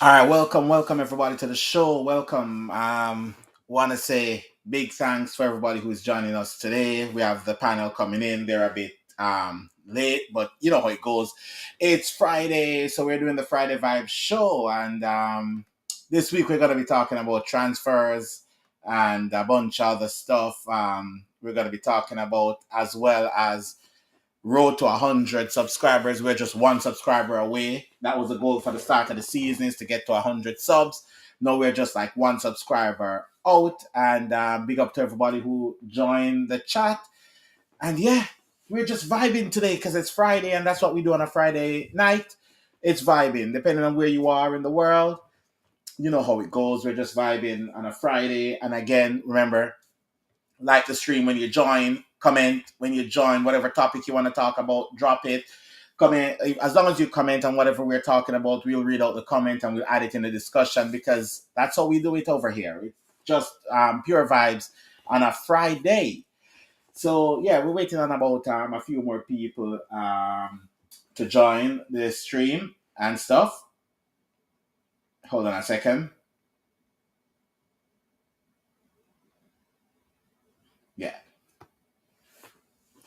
All right, welcome everybody to the show. Welcome. Want to say big thanks for everybody who's joining us today. We have the panel coming in. They're a bit late, but you know how it goes. It's Friday, so we're doing the Friday Vibz show, and this week we're gonna be talking about transfers and a bunch of other stuff. We're gonna be talking about as well as road to 100 subscribers. We're just one subscriber away. That was the goal for the start of the season, is to get to 100 subs. Now we're just like one subscriber out. And big up to everybody who joined the chat. And yeah, we're just vibing today because it's Friday, and that's what we do on a Friday night. It's vibing, depending on where you are in the world. You know how it goes. We're just vibing on a Friday. And again, remember, like the stream when you join, comment when you join, whatever topic you want to talk about, drop it. Comment, as long as you comment on whatever we're talking about, we'll read out the comment and we'll add it in the discussion, because that's how we do it over here. It's just pure vibes on a Friday. So yeah, we're waiting on about a few more people to join the stream and stuff. Hold on a second. Yeah.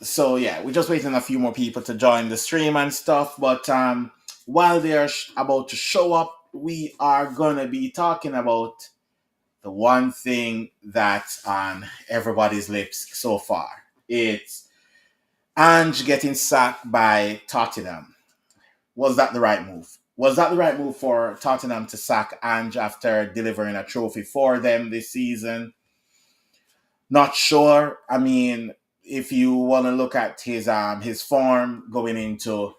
So yeah, we're just waiting a few more people to join the stream and stuff. But while they're about to show up, we are gonna be talking about the one thing that's on everybody's lips so far. It's Ange getting sacked by Tottenham. Was that the right move? Was that the right move for Tottenham to sack Ange after delivering a trophy for them this season? Not sure. I mean, if you want to look at his form going into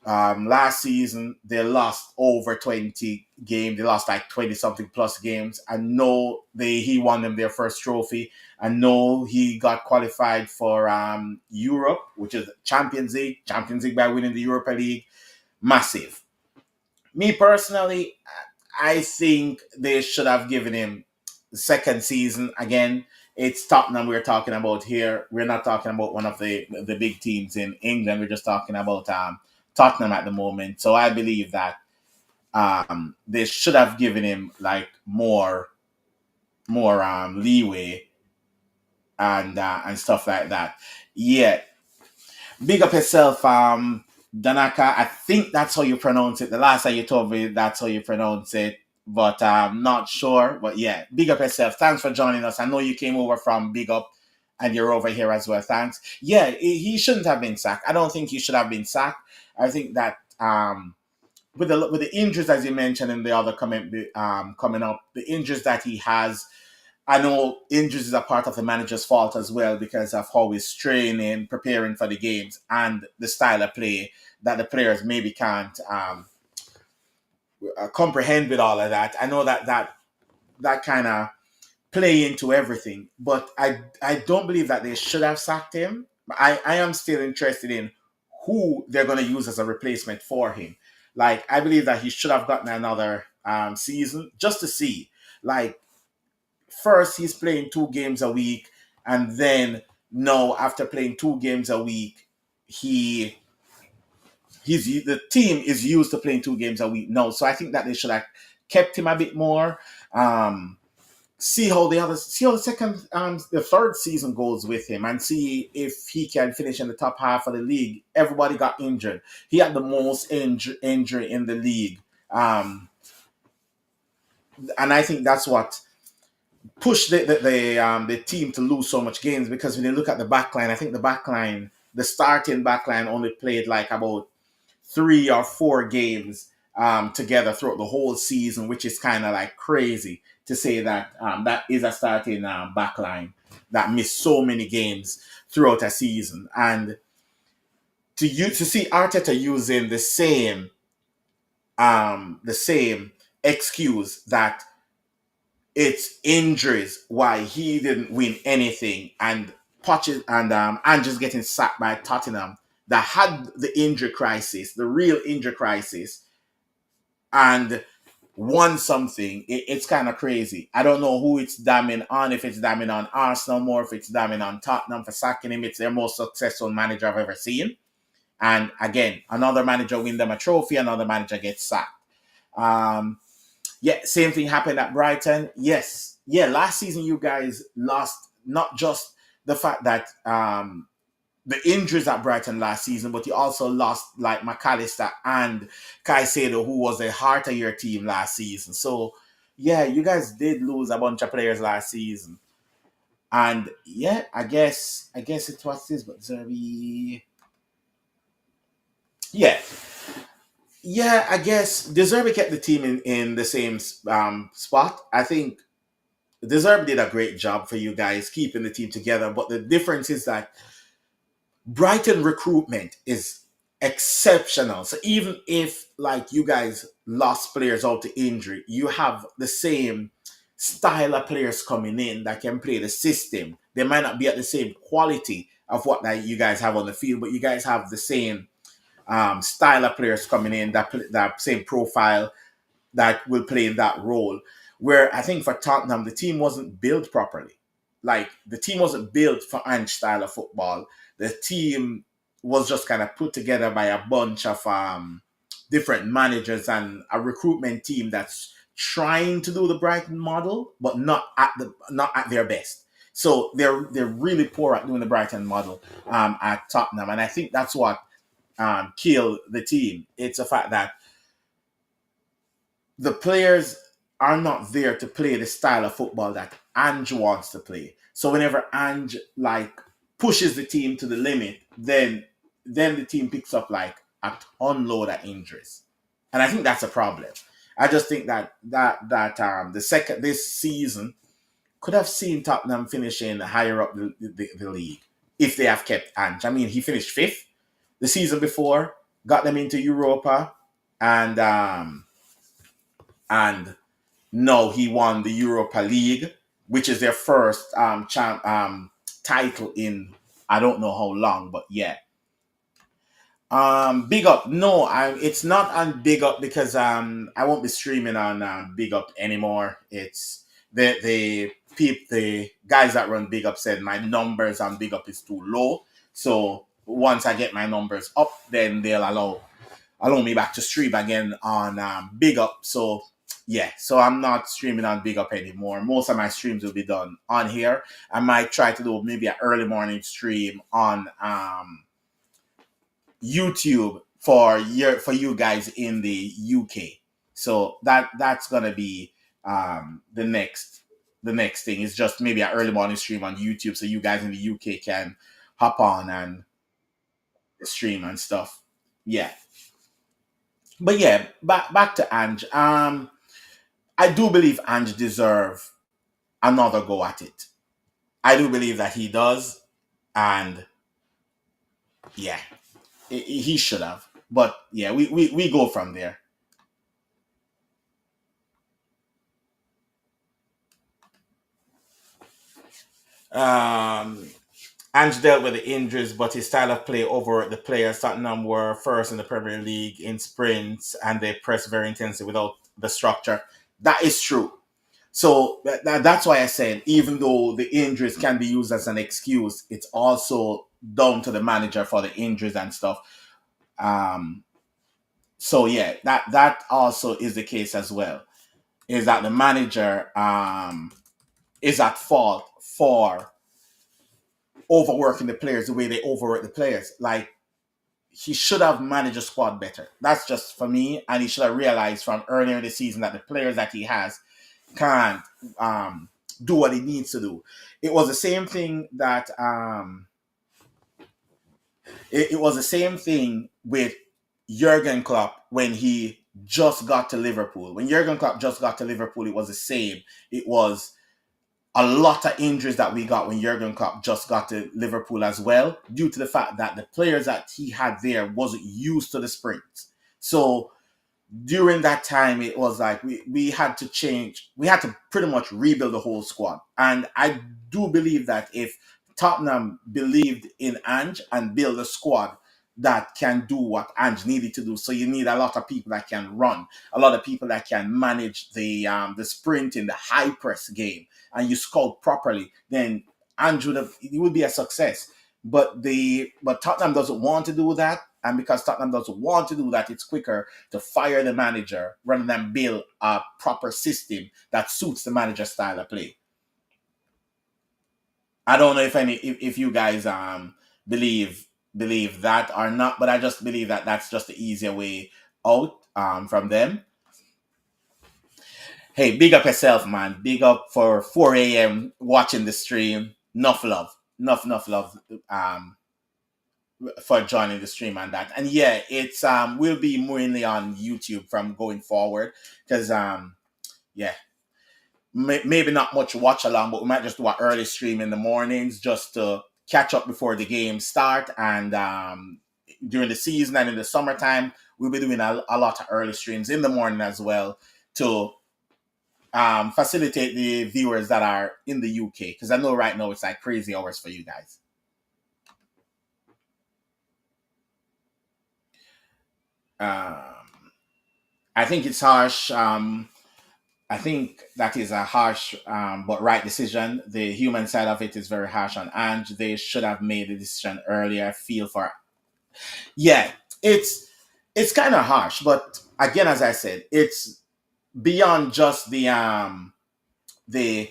last season, they lost over 20 games. They lost like 20 something plus games. I know he won them their first trophy. I know he got qualified for Europe, which is Champions League by winning the Europa League. Massive. Me personally, I think they should have given him the second season again. It's Tottenham we're talking about here. We're not talking about one of the big teams in England. We're just talking about Tottenham at the moment. So I believe that they should have given him like more leeway and stuff like that. Yeah, big up yourself, Danaka. I think that's how you pronounce it. The last time you told me that's how you pronounce it, but I'm not sure. But yeah, big up yourself. Thanks for joining us. I know you came over from Big Up and you're over here as well. Thanks. Yeah, he shouldn't have been sacked. I don't think he should have been sacked. I think that with the injuries, as you mentioned in the other comment coming up, the injuries that he has, I know injuries is a part of the manager's fault as well, because of how he's training, preparing for the games, and the style of play that the players maybe can't comprehend with all of that. I know that kind of play into everything, but I don't believe that they should have sacked him. I am still interested in who they're going to use as a replacement for him. Like, I believe that he should have gotten another season just to see. Like, first he's playing 2 games a week, and then no, after playing 2 games a week, he the team is used to playing 2 games a week. No, so I think that they should have kept him a bit more. Um, see how the third season goes with him, and see if he can finish in the top half of the league. Everybody got injured. He had the most injury in the league. And I think that's what push the team to lose so much games, because when you look at the backline, I think the starting backline only played like about 3 or 4 games together throughout the whole season, which is kind of like crazy to say that that is a starting backline that missed so many games throughout a season. And to see Arteta using the same excuse that it's injuries why he didn't win anything, and Poches and just getting sacked by Tottenham that had the real injury crisis, and won something. It's kind of crazy. I don't know who it's damning on. If it's damning on Arsenal more, if it's damning on Tottenham for sacking him. It's their most successful manager I've ever seen. And again, another manager win them a trophy, another manager gets sacked. Um, Yeah, same thing happened at Brighton. Yes. Yeah, last season you guys lost not just the fact that the injuries at Brighton last season, but you also lost like McAllister and Caicedo, who was the heart of your team last season. So yeah, you guys did lose a bunch of players last season. And yeah, I guess it was this, but Zerbi. Yeah, yeah, I guess Deserby kept the team in the same spot. I think Deserby did a great job for you guys keeping the team together. But the difference is that Brighton recruitment is exceptional. So even if like you guys lost players out to injury, you have the same style of players coming in that can play the system. They might not be at the same quality of what that you guys have on the field, but you guys have the same style of players coming in that same profile that will play in that role. Where I think for Tottenham, the team wasn't built properly. Like the team wasn't built for Ange style of football. The team was just kind of put together by a bunch of different managers and a recruitment team that's trying to do the Brighton model, but not at their best. So they're really poor at doing the Brighton model at Tottenham, and I think that's what killed the team. It's a fact that the players are not there to play the style of football that Ange wants to play. So whenever Ange like pushes the team to the limit, then the team picks up like a ton load of injuries, and I think that's a problem. I just think that the second this season could have seen Tottenham finishing higher up the league if they have kept Ange. I mean, he finished fifth the season before, got them into Europa, and and no, he won the Europa League, which is their first title in I don't know how long, but yeah. Big up. No, it's not on Big Up because I won't be streaming on Big Up anymore. It's the guys that run Big Up said my numbers on Big Up is too low. So once I get my numbers up, then they'll allow me back to stream again on Big Up. So yeah, so I'm not streaming on Big Up anymore. Most of my streams will be done on here. I might try to do maybe an early morning stream on YouTube for you guys in the UK. So that's gonna be the next thing. Is just maybe an early morning stream on YouTube, so you guys in the UK can hop on and stream and stuff. Yeah, but yeah, back to Ange. I do believe Ange deserve another go at it. I do believe that he does, and yeah, he should have. But yeah, we go from there. Um, Ange dealt with the injuries, but his style of play over the players. Tottenham were first in the Premier League in sprints, and they pressed very intensely without the structure. That is true. So that's why I said, even though the injuries can be used as an excuse, it's also down to the manager for the injuries and stuff. Um, so yeah, that also is the case as well. Is that the manager is at fault for overworking the players the way they overwork the players. Like he should have managed a squad better. That's just for me, and he should have realized from earlier in the season that the players that he has can't do what he needs to do. It was the same thing that it was the same thing with Jurgen Klopp when he just got to Liverpool. When Jurgen Klopp just got to Liverpool, it was the same. It was a lot of injuries that we got when Jurgen Klopp just got to Liverpool as well, due to the fact that the players that he had there wasn't used to the sprints. So during that time, it was like we had to change. We had to pretty much rebuild the whole squad. And I do believe that if Tottenham believed in Ange and build a squad that can do what Ange needed to do, so you need a lot of people that can run, a lot of people that can manage the sprint in the high press game, and you scout properly, then Ange would be a success. But Tottenham doesn't want to do that, And because Tottenham doesn't want to do that, it's quicker to fire the manager rather than build a proper system that suits the manager's style of play. I don't know if you guys believe believe that or not, but I just believe that that's just the easier way out from them. Hey, big up yourself, man. Big up for 4 a.m. watching the stream. Enough love, enough love for joining the stream and that. And yeah, it's will be mainly on YouTube from going forward because yeah, maybe not much watch along, but we might just do an early stream in the mornings just to catch up before the games start. And during the season and in the summertime, we'll be doing a lot of early streams in the morning as well to facilitate the viewers that are in the UK. Because I know right now it's like crazy hours for you guys. I think it's harsh. I think that is a harsh but right decision. The human side of it is very harsh on Ange. They should have made the decision earlier. I feel for yeah, it's kind of harsh, but again, as I said, it's beyond just the the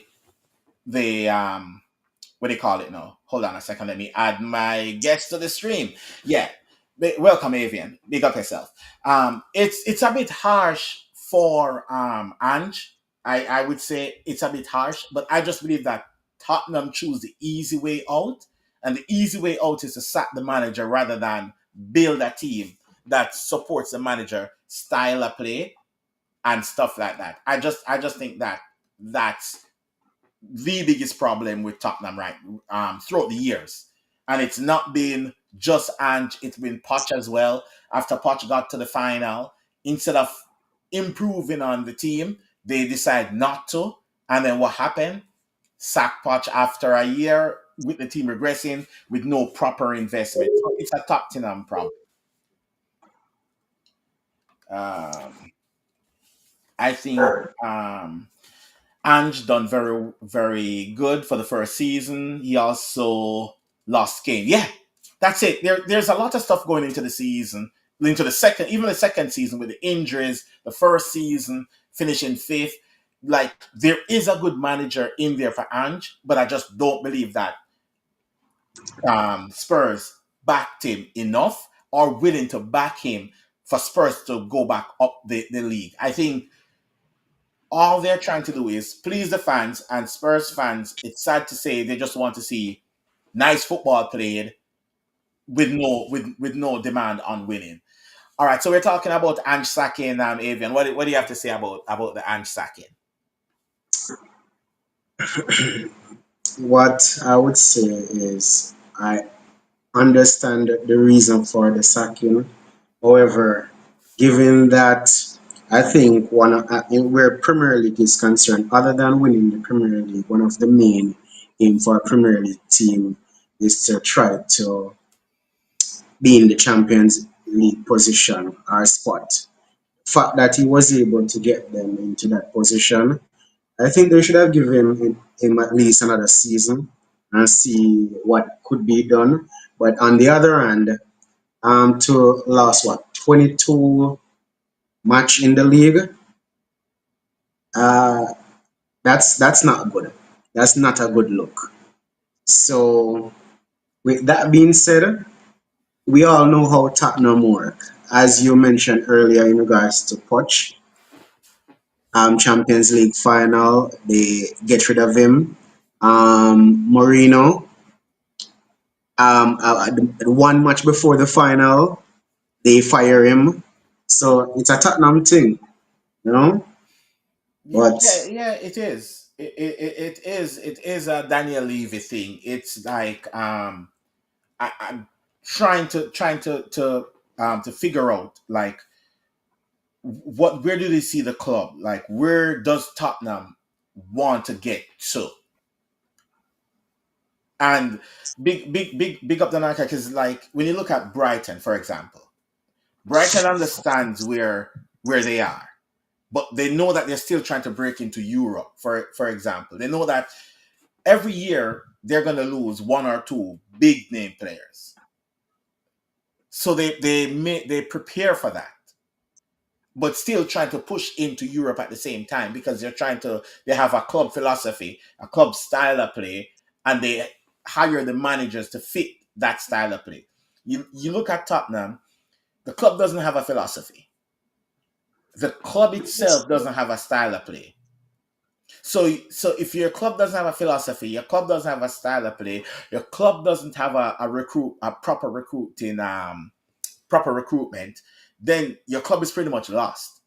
what do you call it now? Hold on a second. Let me add my guest to the stream. Yeah. Welcome, Avian. Big up yourself. It's a bit harsh for Ange. I would say it's a bit harsh, but I just believe that Tottenham choose the easy way out, and the easy way out is to sack the manager rather than build a team that supports the manager style of play and stuff like that. I just think that that's the biggest problem with Tottenham right throughout the years. And it's not been just Ange, it's been Poch as well. After Poch got to the final, instead of improving on the team, they decide not to. And then what happened? Sack Poch after a year with the team regressing with no proper investment. So it's a Tottenham problem. Um, I think Ange done very good for the first season. He also lost game. Yeah, that's it. There's a lot of stuff going into the season, into the second, even the second season with the injuries. The first season finishing fifth. Like there is a good manager in there for Ange, but I just don't believe that Spurs backed him enough or willing to back him for Spurs to go back up the league. I think all they're trying to do is please the fans and Spurs fans. It's sad to say they just want to see nice football played with no demand on winning. All right, so we're talking about Ange sacking, Avian. What do you have to say about the Ange sacking? What I would say is I understand the reason for the sacking. However, given that I think where Premier League is concerned, other than winning the Premier League, one of the main aim for a Premier League team is to try to be in the Champions League position or spot. Fact that he was able to get them into that position, I think they should have given him at least another season and see what could be done. But on the other hand, to last what 22 match in the league, uh, that's not good. That's not a good look. So with that being said, we all know how Tottenham work. As you mentioned earlier in regards to Poch, Champions League final, they get rid of him. Mourinho, the one match before the final, they fire him. So it's a Tottenham thing, you know. But Yeah, it is. It is a Daniel Levy thing. It's like I'm trying to figure out like where do they see the club? Like where does Tottenham want to get to? And big up the Nike because like when you look at Brighton, for example, Brighton understands where they are, but they know that they're still trying to break into Europe. For example, they know that every year they're going to lose one or two big name players. So they prepare for that, but still trying to push into Europe at the same time because they have a club philosophy, a club style of play, and they hire the managers to fit that style of play. You look at Tottenham, the club doesn't have a philosophy. The club itself doesn't have a style of play. So if your club doesn't have a philosophy, your club doesn't have a style of play, your club doesn't have a proper recruitment, then your club is pretty much lost.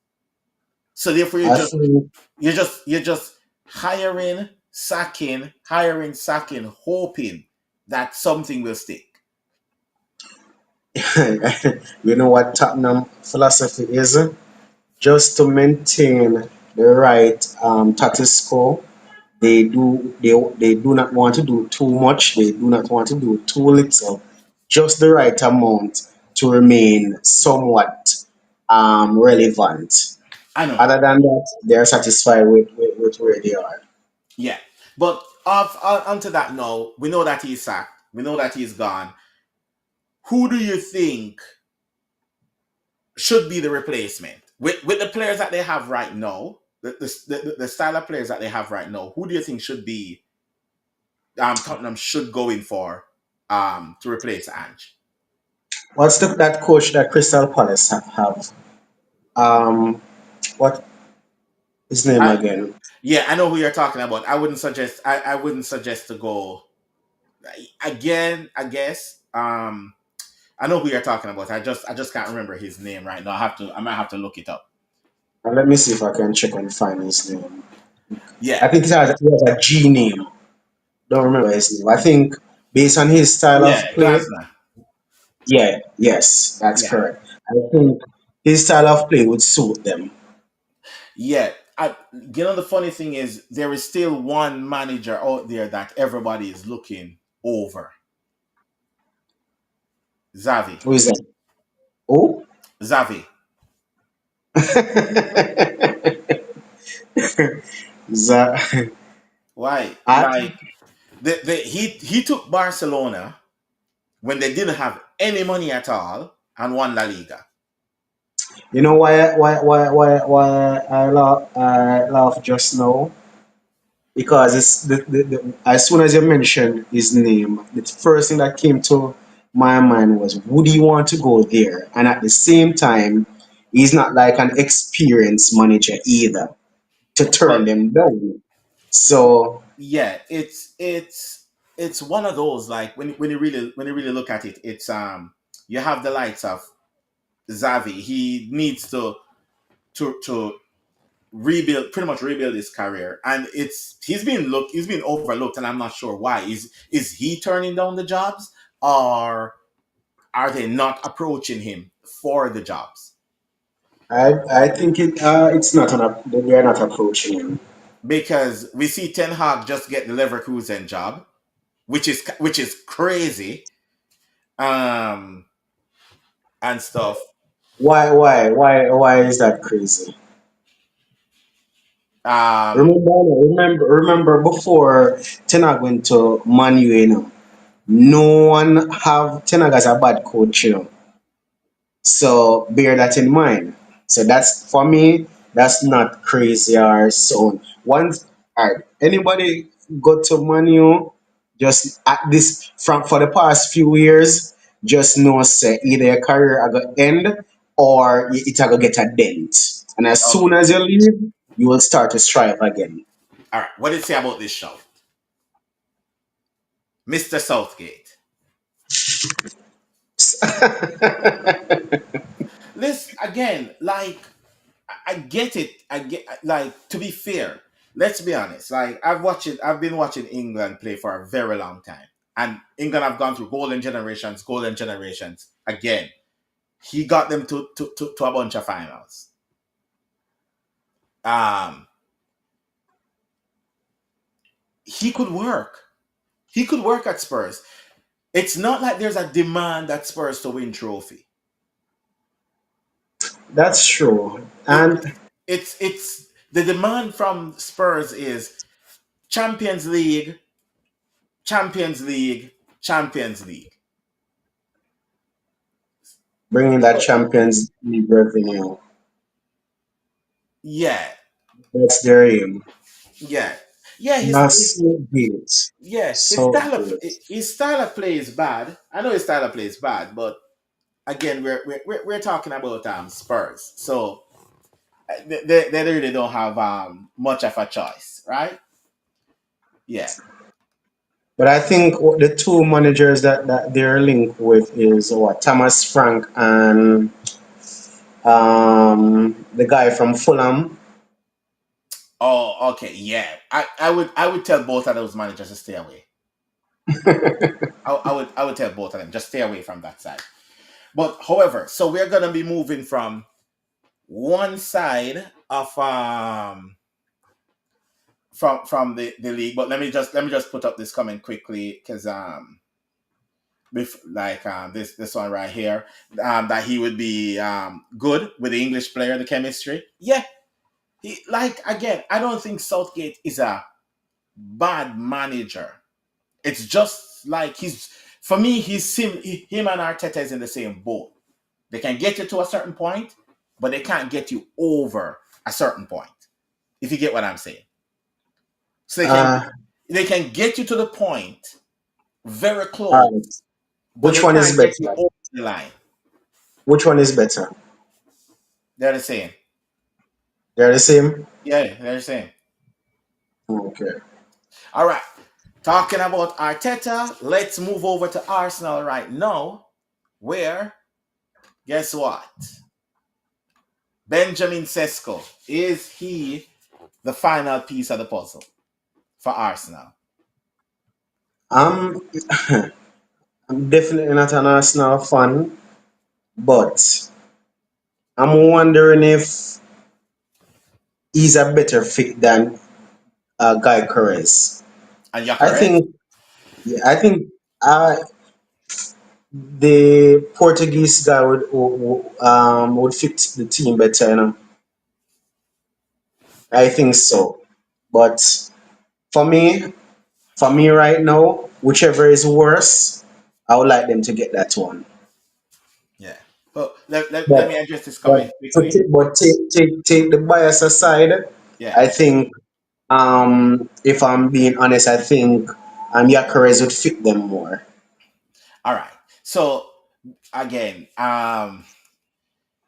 So therefore I think you're just hiring, sacking, hoping that something will stick. you know what Tottenham philosophy is? Just to maintain the right status quo. They do not want to do too much. They do not want to do too little. Just the right amount to remain somewhat relevant. I know. Other than that, they are satisfied with where they are. Yeah. But onto that now, we know that he's sacked. We know that he's gone. Who do you think should be the replacement with the players that they have right now? The style of players that they have right now. Who do you think should be Tottenham should go in for to replace Ange? What's that coach that Crystal Palace have? Um, what his name I, again? yeah, I know who you're talking about. I wouldn't suggest to go again. I guess I know who you're talking about. I just can't remember his name right now. I might have to look it up. Let me see if I can check and find his name. Yeah. I think he has a G name. Don't remember his name. I think based on his style Yeah, of play, Glasner. yeah, yes, that's Yeah. correct. I think his style of play would suit them. Yeah. The funny thing is there is still one manager out there that everybody is looking over. Xavi. Who is that? Oh, Xavi. Za- Why? I, Like he took Barcelona when they didn't have any money at all and won La Liga. you know why I laugh just now? Because it's as soon as you mentioned his name, the first thing that came to my mind was, would he want to go there? And at the same time, he's not like an experienced manager either to turn But them down. So yeah, it's one of those like when you really look at it, it's you have the likes of Xavi. He needs to rebuild, pretty much rebuild his career, and he's been overlooked, and I'm not sure why. Is he turning down the jobs, or are they not approaching him for the jobs? I think it's not they're not approaching him. Because we see Ten Hag just get the Leverkusen job, which is crazy, um, and stuff. Why is that crazy? Um, Remember before Tenag went to Man U, no one have Tenag as a bad coach, So bear that in mind. So that's for me, that's not crazy or so. Once, all right, anybody go to Manu, just at this from for the past few years, just know say either your career are gonna end or it's gonna get a dent. And as soon okay, as you leave, you will start to strive again. all right. What did it say about this show, Mr. Southgate? This again, like I get it. I get like to be fair. Let's be honest. Like I've been watching England play for a very long time, and England have gone through golden generations. Again, he got them to a bunch of finals. Um, he could work. He could work at Spurs. It's not like there's a demand at Spurs to win trophy. That's true. It And it's the demand from Spurs is Champions League, Champions League, Champions League. bringing that Champions League revenue. Yeah, That's their aim. yeah, yeah. That's so great. Yeah, So great. his style of play is bad. I know his style of play is bad, but again, we're talking about Spurs, so they really don't have much of a choice, right? Yeah. But I think the two managers that they're linked with is what Thomas Frank and the guy from Fulham. Oh, okay. Yeah. I would tell both of those managers to stay away. I would tell both of them just stay away from that side. But however, so we're gonna be moving from one side of from the league. But let me just put up this comment quickly because like this one right here, that he would be good with the English player, the chemistry. Yeah, he like again. I don't think Southgate is a bad manager. It's just like he's for me. Him and Arteta is in the same boat. They can get you to a certain point, but they can't get you over a certain point. If you get what I'm saying, so Uh, they can get you to the point very all close, right. but Which they one is can't get you better? over the line. Which one is better? They're the same. They're the same. Yeah, they're the same. Okay. All right. Talking about Arteta, let's move over to Arsenal right now, where, guess what? Benjamin Sesko, is he the final piece of the puzzle for Arsenal? I'm I'm definitely not an Arsenal fan, but I'm wondering if he's a better fit than Guy Corres. And I Gyökeres? think, yeah, I think uh, the Portuguese guy would fit the team better. I think so. But for me, for me right now, whichever is worse, I would like them to get that one. Yeah. But let But me address this but comment quickly. take the bias aside. Yeah. I think if I'm being honest, I think Gyökeres would fit them more. All right. So again,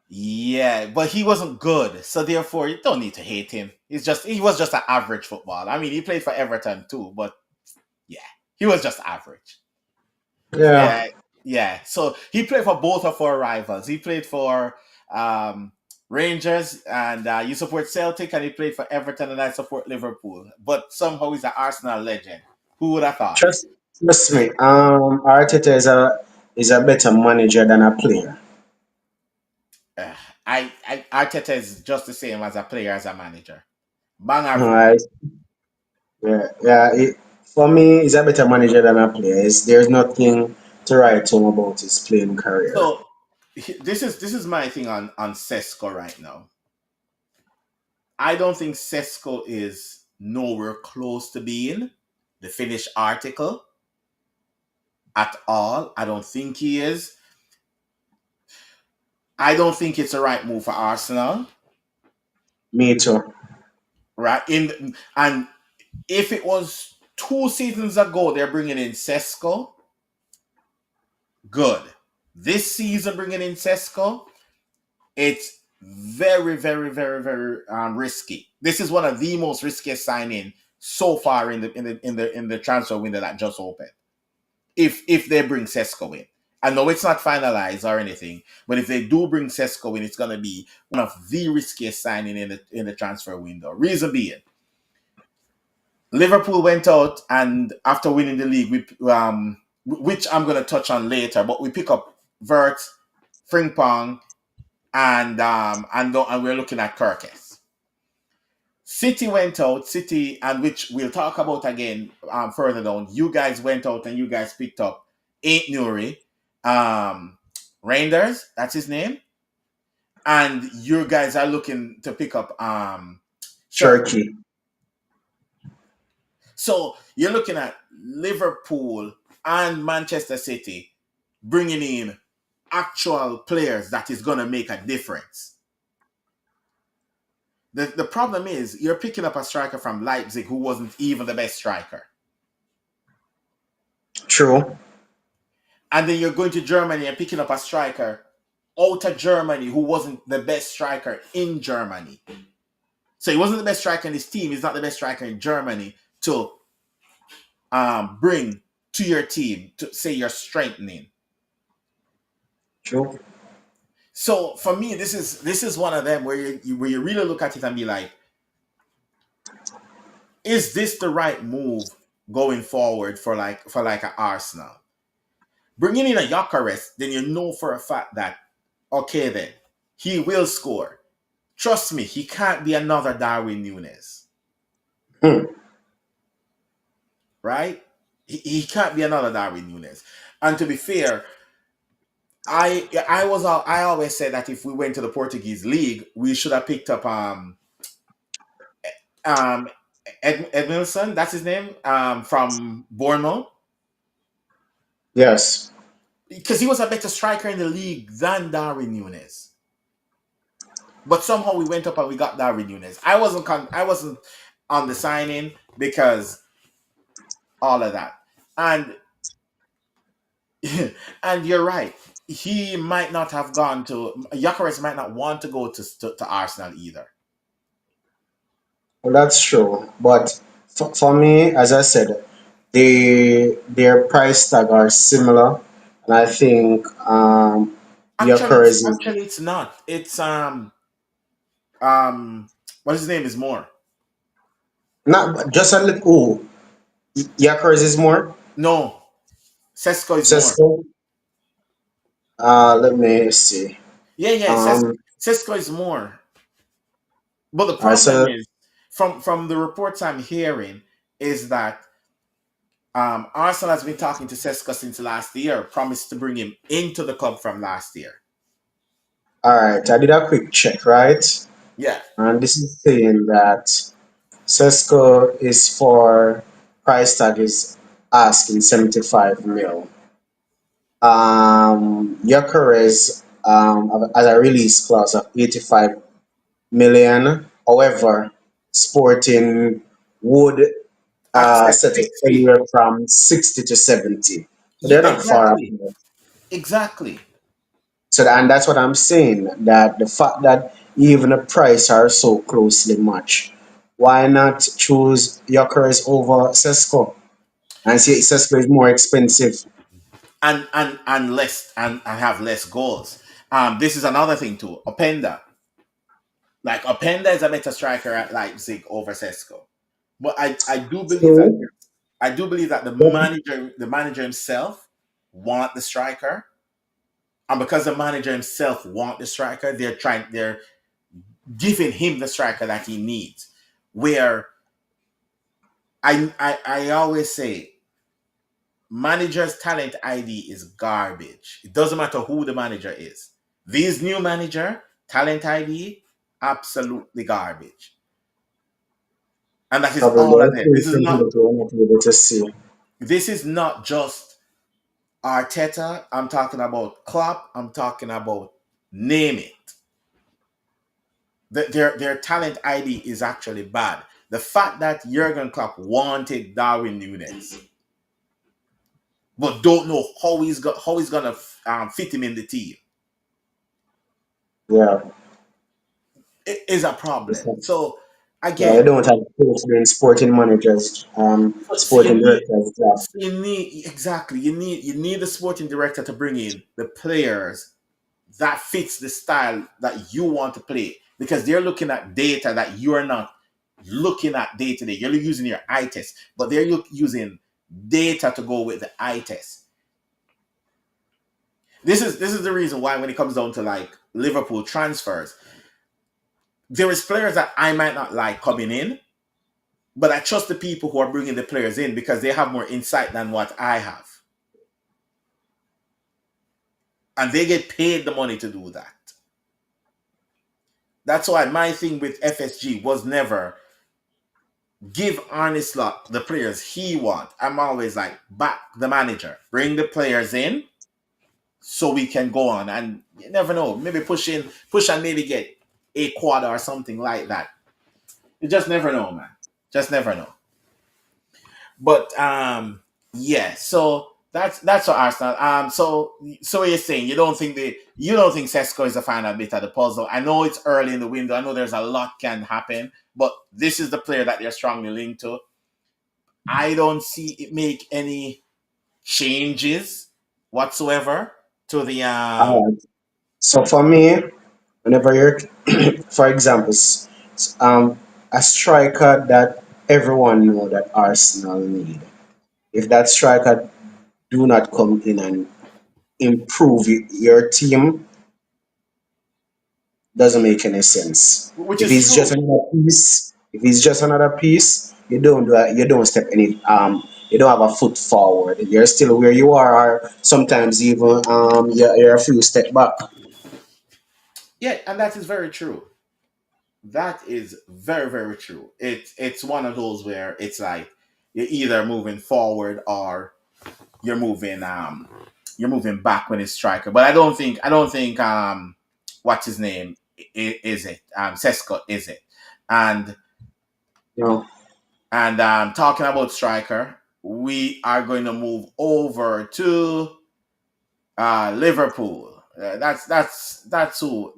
yeah, but he wasn't good, so therefore you don't need to hate him. He was just an average footballer. I mean, he played for Everton too, but yeah, he was just average. Yeah, Yeah, yeah. So he played for both of our rivals. He played for um, Rangers, and you support Celtic, and he played for Everton, and I support Liverpool. But somehow he's an Arsenal legend. Who would have thought? trust trust me. Arteta is a better manager than a player. Uh, Arteta is just the same as a player as a manager. Bang average. Alright. Yeah. For me, he's a better manager than a player. There's nothing to write home about his playing career. So this is my thing on Sesko right now. I don't think Sesko is nowhere close to being the finished article at all. I don't think he is. I don't think it's the right move for Arsenal. Me too. Right and if it was 2 seasons ago, they're bringing in Sesko. Good. This season, bringing in Sesko, it's very, very, very, very risky. This is one of the most riskiest signing so far in the transfer window that just opened. If they bring Sesko in, I know it's not finalized or anything, but if they do bring Sesko in, it's gonna be one of the riskiest signing in the transfer window. Reason being, Liverpool went out and after winning the league, which I'm gonna touch on later, but we pick up Vert, Frimpong, and we're looking at Kirkes. City went out, City, and which we'll talk about again further down. You guys went out and you guys picked up Ain't Nuri, um, Reinders, that's his name, and you guys are looking to pick up Shirky. Turkey. So you're looking at Liverpool and Manchester City bringing in actual players that is going to make a difference. The problem is you're picking up a striker from Leipzig who wasn't even the best striker. True. And then you're going to Germany and picking up a striker out of Germany who wasn't the best striker in Germany. So he wasn't the best striker in his team. He's not the best striker in Germany to bring to your team to say you're strengthening. True. So for me, this is one of them where you really look at it and be like, is this the right move going forward for like an Arsenal? Bringing in a Gyökeres, then you know for a fact that okay, then he will score. Trust me, he can't be another Darwin Nunes, Hmm. right? He can't be another Darwin Nunes. And to be fair, I always said that if we went to the Portuguese league, we should have picked up um Edmilson, that's his name, from Bournemouth, Yes. because he was a better striker in the league than Darwin Nunes. But somehow we went up and we got Darwin Nunes. I wasn't on the signing because all of that, and and you're right. He might not have gone to Gyökeres might not want to go to Arsenal either. Well, that's true. But for me, as I said, their price tag are similar, and I think Yokeres is Actually, it's not. It's um what his name is more. not just a little. Oh, Yokeres is more. No, Sesko is more. Cisco. Let me see. Yeah, yeah, Um, Sesko is more. But the problem so is, from the reports I'm hearing, is that Arsenal has been talking to Sesko since last year, promised to bring him into the club from last year. all right, I did a quick check, right? Yeah, And this is saying that Cisco is for price tag is asking 75 mil. Gyökeres has a release clause of 85 million. However, Sporting would accept set it 60. anywhere from 60 to 70. So Yeah, they're not far exactly, apart. exactly. And that's what I'm saying. That the fact that even the price are so closely matched, why not choose Gyökeres over Sesko? And see, Sesko is more expensive. And less and have less goals. This is another thing too. Openda, like Openda is a better striker at Leipzig over Sesko. But So, I do believe that the manager himself want the striker, and because the manager himself want the striker, they're giving him the striker that he needs. Where I always say managers' talent ID is garbage. It doesn't matter who the manager is. This new manager, talent ID, absolutely garbage. And that is probably all of let's them. see something that we're not able to see. This is not just Arteta. I'm talking about Klopp. I'm talking about name it. Their talent ID is actually bad. The fact that Jurgen Klopp wanted Darwin Nunes, but don't know how he's gonna fit him in the team, Yeah. it is a problem. So Yeah, you again, don't have to doing sporting managers, so sporting directors job. you need exactly you need the sporting director to bring in the players that fits the style that you want to play, because they're looking at data that you are not looking at day to day. You're using your eye test, but they're using data to go with the eye test. This is the reason why when it comes down to like Liverpool transfers, there is players that I might not like coming in, but I trust the people who are bringing the players in because they have more insight than what I have, and they get paid the money to do that. That's why my thing with FSG was never give Arne Slot the players he want. I'm always like, back the manager, bring the players in so we can go on. And you never know, maybe push and maybe get a quad or something like that. You just never know, man. Just never know. But yeah, so that's for Arsenal. So you're saying you don't think Sesko is the final bit of the puzzle. I know it's early in the window. I know there's a lot can happen, but this is the player that they're strongly linked to. I don't see it make any changes whatsoever to the Alright. So for me, whenever you're, for example, a striker that everyone know that Arsenal need. If that striker do not come in and improve your team, doesn't make any sense. which If is it's just true. another piece, if it's just another piece, you don't step any you don't have a foot forward. You're still where you are, or sometimes even you're a few step back. Yeah, and that is very true. That is very, very true. It's one of those where it's like you're either moving forward or you're moving you're moving back when it's striker. But I don't think what's his name is it? Sesko is it? And You know, talking about striker, we are going to move over to Liverpool. That's who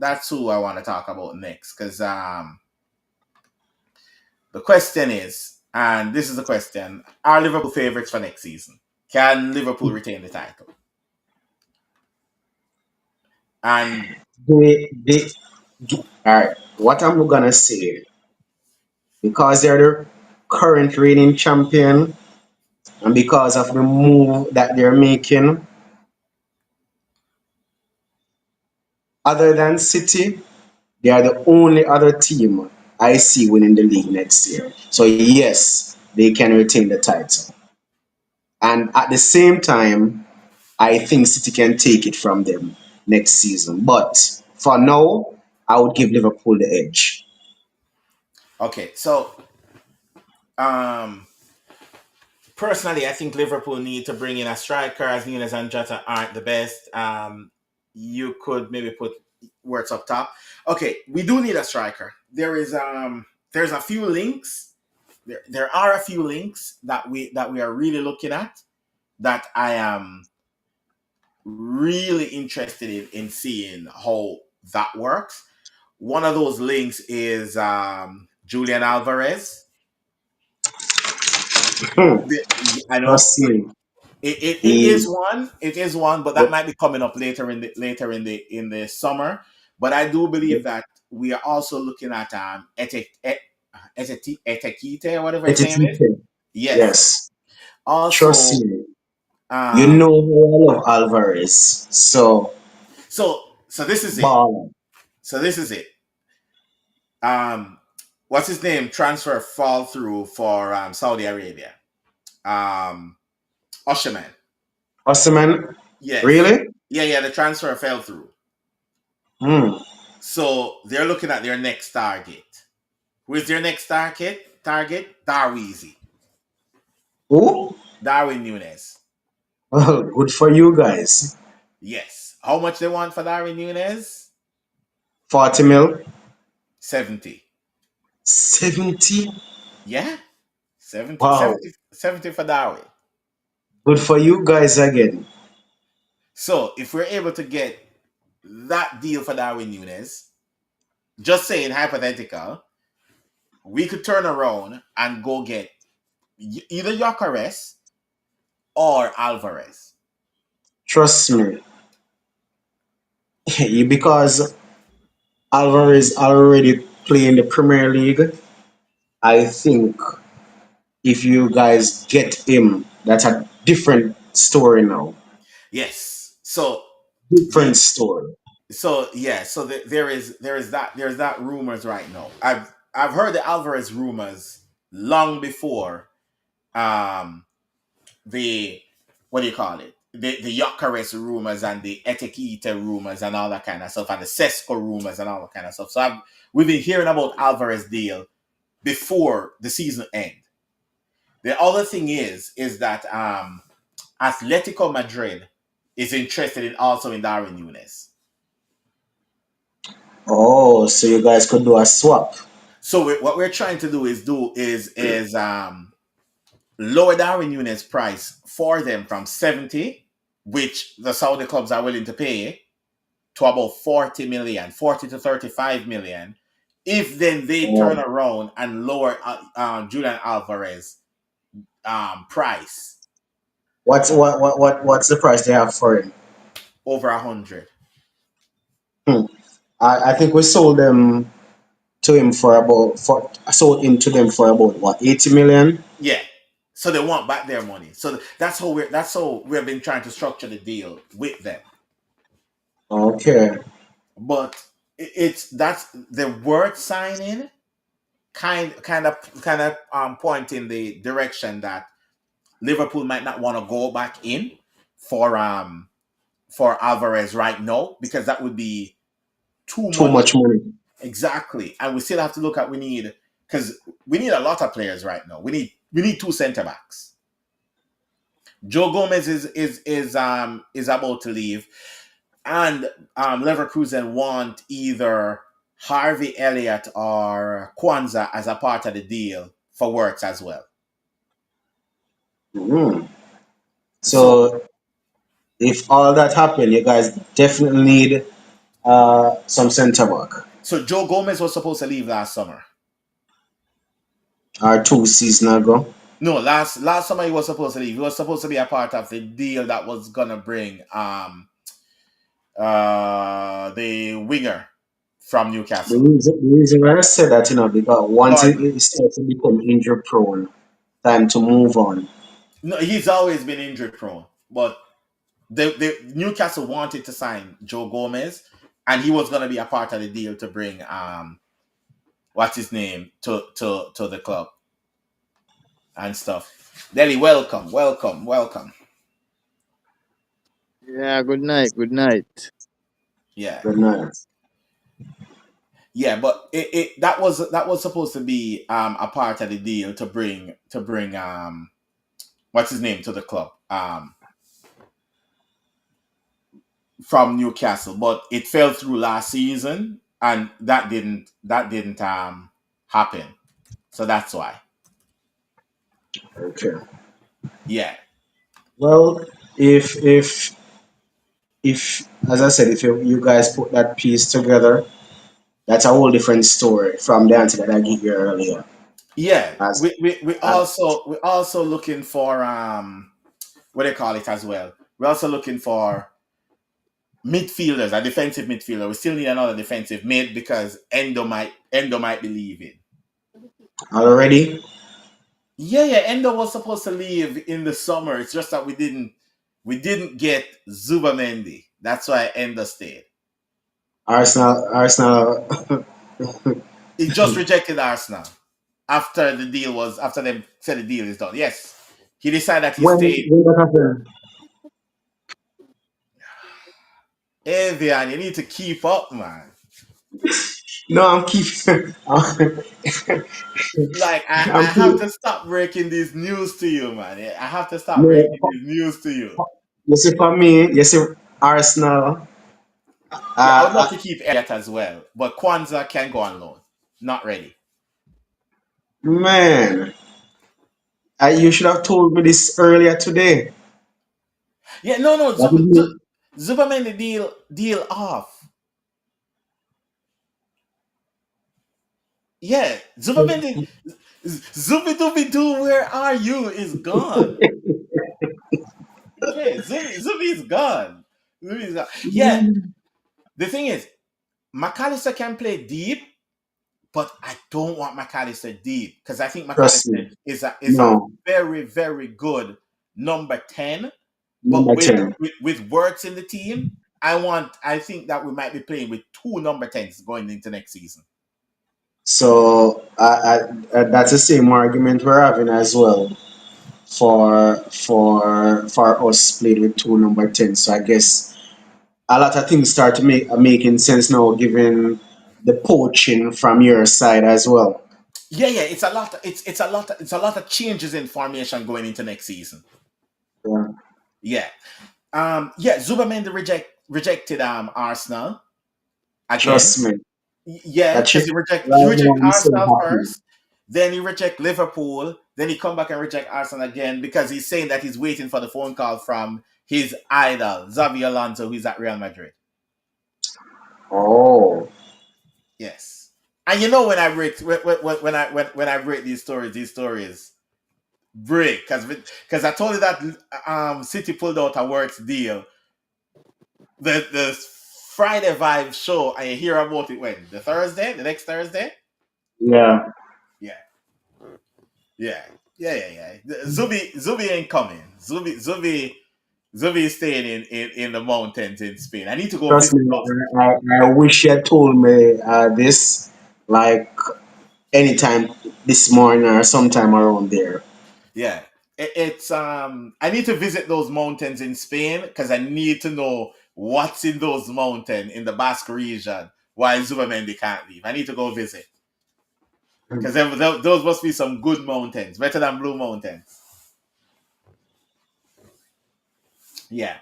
I want to talk about next because the question is, and this is the question: are Liverpool favourites for next season? Can Liverpool retain the title? And they all right. What I'm gonna say, because they're the current reigning champion, and because of the move that they're making, other than City, they are the only other team I see winning the league next year. So yes, they can retain the title. And at the same time, I think City can take it from them next season. But for now, I would give Liverpool the edge. okay, so um, personally, I think Liverpool need to bring in a striker as Nunes and Jota aren't the best. You could maybe put words up top. Okay, we do need a striker. There's a few links. There are a few links that we are really looking at that I am really interested in seeing how that works. One of those links is Julian Alvarez. Hmm. I know Trust me. it is He, one. It is one, but that might be coming up later in the summer. But I do believe that we are also looking at Etekite or whatever his name is. Yes. yes. Trust Also, me. You um, know how I love Alvarez. So, so this is it. ball. So this is it. Um, what's his name? Transfer fall through for Saudi Arabia. Um, Osherman. Osimhen, Yes. really? Yeah, yeah. The transfer fell through. Hmm. So they're looking at their next target. Who is their next target? Darweezy. Who? Darwin Nunes. Well, good for you guys. Yes. How much they want for Darwin Nunes? 40 mil. 70. 70. Yeah? 70, Wow. 70, 70 for Darwin. Good for you guys again. So if we're able to get that deal for Darwin Nunes, just saying hypothetical, we could turn around and go get either Yokeres or Alvarez. Trust me. Because Alvarez already playing the Premier League, I think if you guys get him, that's a different story now. Yes. So Different the story. there is that rumors right now. I've heard the Alvarez rumors long before um the what do you call it? The Yokeres rumors and the Etekite rumors and all that kind of stuff and the Sesco rumors and all that kind of stuff. So we've been hearing about Alvarez deal before the season end. The other thing is that Atletico Madrid is interested in also in Darwin Nunes. Oh, so you guys could do a swap. So what we're trying to do is lower Darwin Nunes price for them from 70, which the Saudi clubs are willing to pay, to about 40 million, 40 to 35 million. If then they turn Oh. around and lower Julian Alvarez price What's the price they have for him? over 100. Hmm. I think we sold them to him for about for sold him to them for about what 80 million? Yeah. So they want back their money. So that's how we've been trying to structure the deal with them. Okay. But it's that's the word signing kind of point in the direction that Liverpool might not want to go back in for um for Alvarez right now, because that would be too Too money. much money. Exactly. And we still have to look at, we need, because we need a lot of players right now. We need two centre backs. Joe Gomez is about to leave, and Leverkusen want either Harvey Elliott or Kwanzaa as a part of the deal for works as well. Mhm. So So if all that happened, you guys definitely need some centre back so Joe Gomez was supposed to leave last summer. or 2 seasons ago. No, last summer he was supposed to leave. He was supposed to be a part of the deal that was gonna bring the winger from Newcastle. The reason why I said that, because once Gordon. it starts to become injury prone, time to move on. No, he's always been injury prone, but the Newcastle wanted to sign Joe Gomez, and he was gonna be a part of the deal to bring what's his name to the club and stuff. Delhi, welcome, welcome, welcome. Yeah, good night, good night. Yeah, Good night. yeah, but that was supposed to be a part of the deal to bring what's his name to the club from Newcastle, but it fell through last season, and that didn't happen. So that's why. Okay. Yeah, Well, if as I said, if you guys put that piece together, that's a whole different story from the answer that I gave you earlier. yeah. As, We also looking for what do they call it as well. We're also looking for midfielders, a defensive midfielder. We still need another defensive mid because Endo might be leaving. already, Yeah, yeah. Endo was supposed to leave in the summer. It's just that we didn't get Zubamendi. That's why Endo stayed. Arsenal. He just rejected Arsenal after them said the deal is done. Yes, he decided that he stayed. When that happened? Evian, you need to keep up, man. No, I'm keeping. Like I I'm have keeping. to stop breaking this news to you, man. I have to stop No, breaking this news to you. you see, for me, you see, Arsenal. Yeah, I would love Uh, to keep Elliot as well, but Kwanzaa can go on loan. Not ready. man, you should have told me this earlier today. Yeah, no, no. That would be Zubamendi deal off. Yeah, Zubidubidu, where are you? Is gone. Okay, Zubi's gone. Zubi's gone. Yeah, the thing is, McAllister can play deep, but I don't want McAllister deep because I think trust McAllister me. is a No, very, very good number 10. But number with 10. with, with works in the team, I think that we might be playing with two number 10s going into next season. So that's the same argument we're having as well for us played with two number 10. So I guess a lot of things start to making sense now, given the poaching from your side as well. Yeah, yeah, it's a lot of changes in formation going into next season. Yeah. Yeah. Yeah, Zubamendi rejected Arsenal again. Trust me. Yeah, That shit because he right now reject I'm so Arsenal happy. first, then he reject Liverpool, then he come back and reject Arsenal again because he's saying that he's waiting for the phone call from his idol Xavi Alonso, who's at Real Madrid. Oh, Yes, and you know when I break when I break these stories break because I told you that City pulled out a works deal. The Friday Vibz show, and you hear about it when the next Thursday. yeah. Yeah, yeah, yeah. Zubi ain't coming. Zubi is staying in the mountains in Spain. I need to go Trust visit me. those. I wish you had told me this like anytime this morning or sometime around there. Yeah, it's I need to visit those mountains in Spain because I need to know what's in those mountains in the Basque region. Why Zubamendi can't leave? I need to go visit because those must be some good mountains, better than Blue Mountains. Yeah,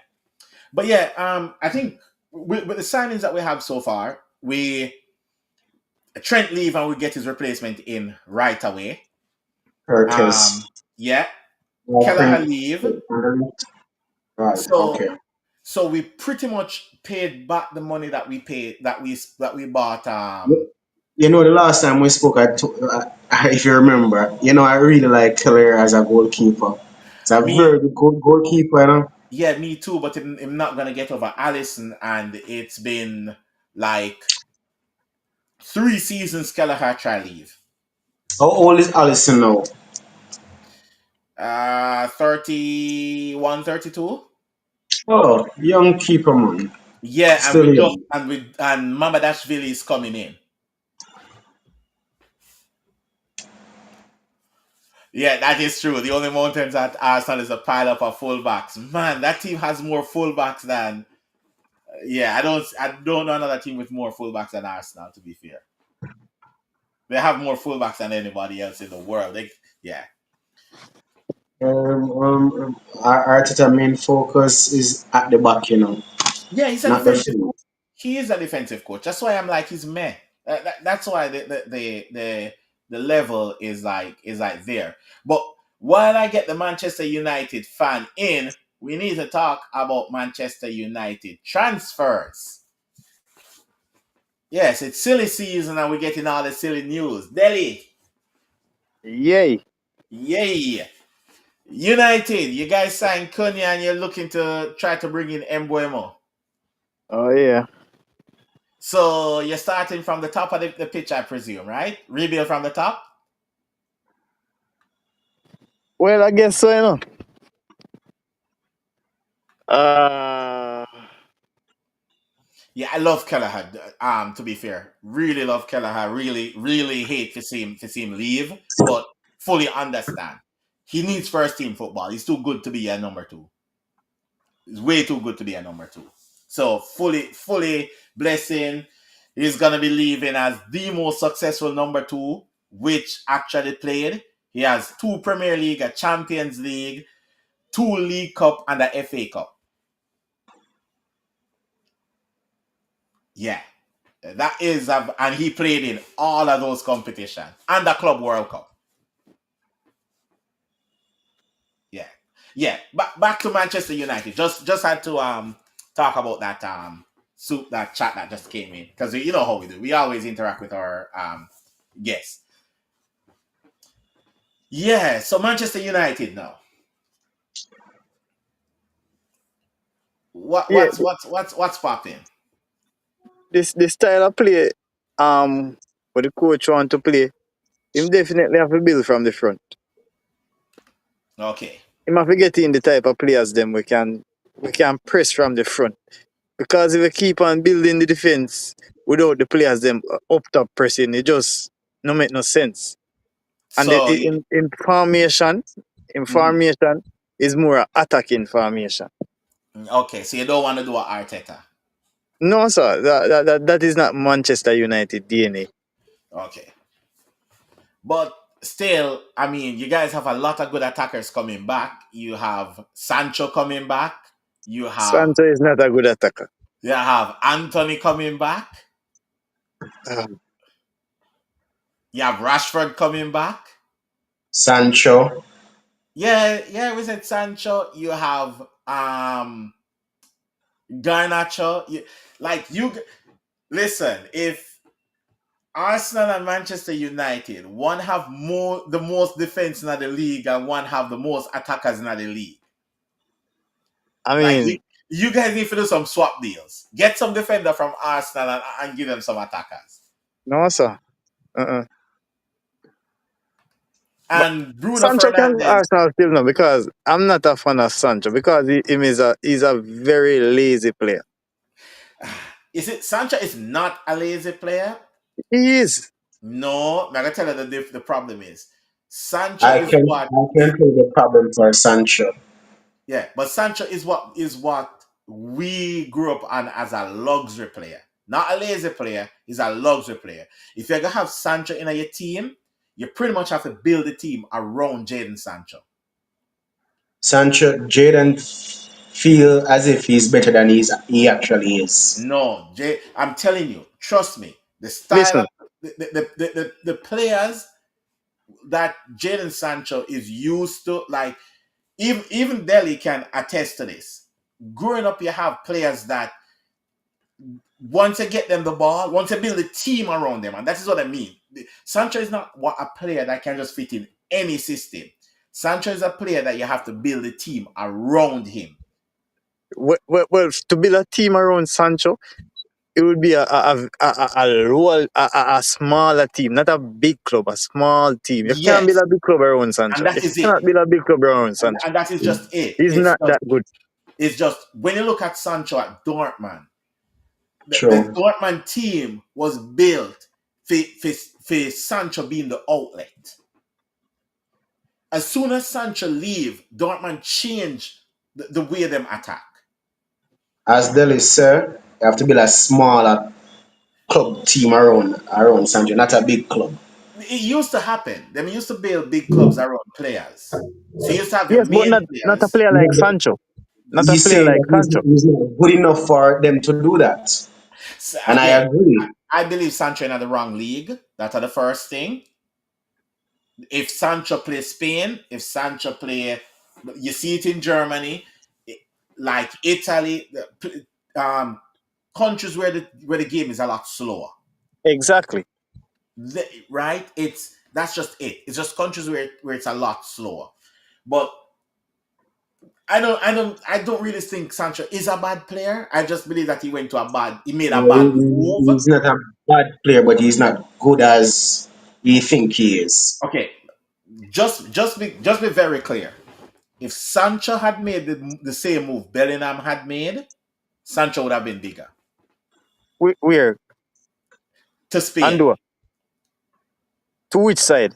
but yeah, I think with the signings that we have so far, we Trent leave and we get his replacement in right away. Curtis. Um, yeah, I Kelleher think. leave, Right. so Okay. we pretty much paid back the money that we paid that we bought. You know, the last time we spoke, if you remember, I really like Keller as a goalkeeper. It's a Me, very good goalkeeper, you know. yeah, me too. But I'm not gonna get over Allison, and it's been like 3 seasons Kelleher try leave. How old is Allison now? 31, 32. Oh, young keeper, man. Yeah, and Still young. Mama Dashvili is coming in. Yeah, that is true. The only mountains at Arsenal is a pile up of fullbacks. Man, that team has more fullbacks than yeah. I don't know another team with more fullbacks than Arsenal. To be fair, they have more fullbacks than anybody else in the world. Yeah, Arteta main focus is at the back, yeah. He's a not the defensive front. coach. He is a defensive coach. That's why I'm like he's meh. That's why the level is like there. But while I get the Manchester United fan in, we need to talk about Manchester United transfers. Yes, it's silly season and we're getting all the silly news. Delhi, Yay. yay. United, you guys signed Cunha and you're looking to try to bring in Embuemo. Oh, yeah. So you're starting from the top of the pitch, I presume, right? Rebuild from the top? Well, I guess so, you know. Uh, Yeah, I love Kelleher. To be fair, really love Kelleher. Really, really hate to see him leave, but fully understand. He needs first team football. He's too good to be a number two. He's way too good to be a number two. So fully blessing. He's gonna be leaving as the most successful number two, which actually played. He has two Premier League, a Champions League, two League Cup, and a FA Cup. Yeah, that is, and he played in all of those competitions and the Club World Cup. Yeah, yeah. Back to Manchester United. Just had to talk about that soup that chat that just came in because you know how we do. We always interact with our guests. Yeah. So Manchester United now. What yeah, what's popping? this style of play, what the coach want to play, him definitely have to build from the front. Okay. Him have to get in the type of players them we can press from the front. Because if we keep on building the defense without the players them up top pressing, it just no make no sense. And So in mhm. formation is more a attacking formation. Okay. So you don't want to do a Arteta. No, sir, that is not Manchester United DNA. Okay. But still, I mean, you guys have a lot of good attackers coming back. You have Sancho coming back. You have Sancho is not a good attacker. Anthony coming back. Um, You have Rashford coming back. Sancho. Yeah, yeah, we said Sancho. You have Garnacho. Listen, if Arsenal and Manchester United, one have the most defense in the league and one have the most attackers in the league. I Like you, mean, you guys need to do some swap deals. Get some defender from Arsenal and give them some attackers. no, sir. Uh-uh. But And Bruno Sancho can Fernandez, Arsenal still no because I'm not a fan of Sancho because him is he's a very lazy player. is it Sancho is not a lazy player? He is. No, I'm gonna tell you the problem is Sancho I is can what I can tell the problem for Sancho. yeah, but Sancho is what we grew up on as a luxury player, not a lazy player. He's a luxury player. If you're gonna have Sancho in your team, you pretty much have to build the team around Jaden Sancho. Sancho, Jaden feel as if he's better than he actually is. No, I'm telling you, trust me. The style Listen, of the players that Jaden Sancho is used to, like even Delhi can attest to this. Growing up, you have players that once you get them the ball, once you build a team around them, and that is what I mean. Sancho is not a player that can just fit in any system. Sancho is a player that you have to build a team around him. well, to build a team around Sancho, it would be a smaller team, not a big club, a small team. You can't build Yes, a big club around and Sancho. that You is it. cannot build a big club around Sancho. And that is just it. He's not that good. It's just when you look at Sancho at Dortmund, the True. Dortmund team was built for Sancho being the outlet. As soon as Sancho leave, Dortmund change the way them attack. As Delhi said, you have to build a smaller club team around Sancho, not a big club. It used to happen. Them used to build big clubs around players. So you used to have your Yes, but main not a players. player like No, but Sancho. Not a he's player saying like that Sancho. he's not good enough for them to do that. So And I again, agree. I believe Sancho in the wrong league. That's the first thing. If Sancho play Spain, if Sancho play, you see it in Germany, like Italy, um, countries where the game is a lot slower. Exactly. Right? That's just it. It's just countries where it's a lot slower. But I don't really think Sancho is a bad player. I just believe that he made a No, bad move. he's not a bad player, but he's not good as he think he is. Okay, just be very clear. If Sancho had made the same move Bellingham had made, Sancho would have been bigger. Where? To Spain. Andor. To which side?